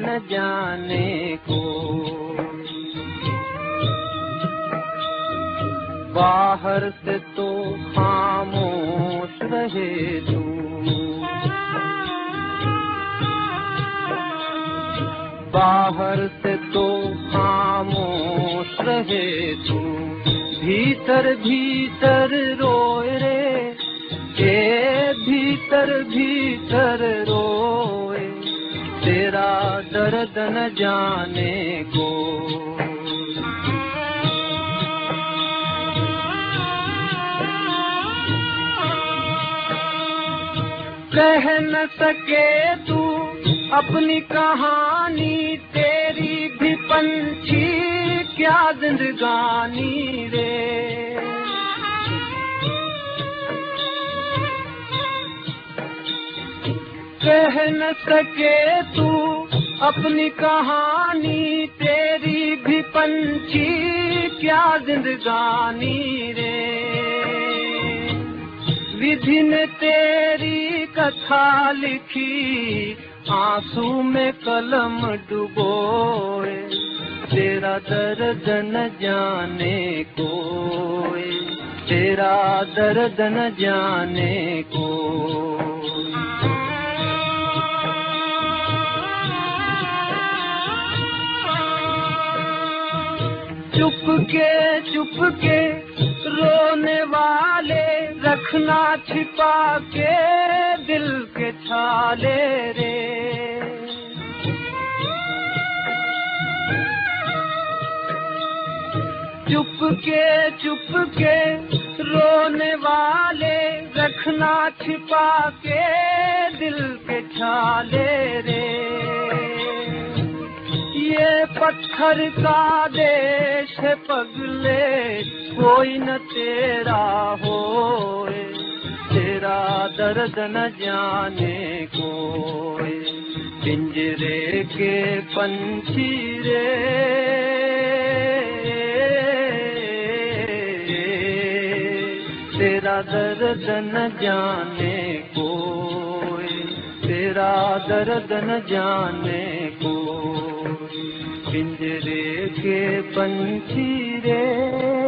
न जाने को। बाहर से तो खामोश रहे तू, बाहर से तो खामोश रहे तू, भीतर भीतर रोए रे, भीतर भीतर रोए, तेरा दर्द न जाने को। कह न सके तू अपनी कहानी, तेरी भी पंछी क्या जिंदगानी रे। कह न सके तू अपनी कहानी, तेरी भी पंछी क्या जिंदगानी रे। विधि ने तेरी कथा लिखी, आंसू में कलम डुबोए, तेरा दर्द न जाने कोई, तेरा दर्द न जाने को। चुप के रोने वाले, रखना छिपा के दिल के छाले रे। चुप के रोने वाले, रखना छिपा के दिल के छाले रे। ये पत्थर का देश है पगले, कोई न तेरा होए, तेरा दर्द न जाने कोई, पिंजरे के पंछी रे। तेरा दर्द न जाने कोई, तेरा दर्द न जाने को, पिंजरे के पंछी रे।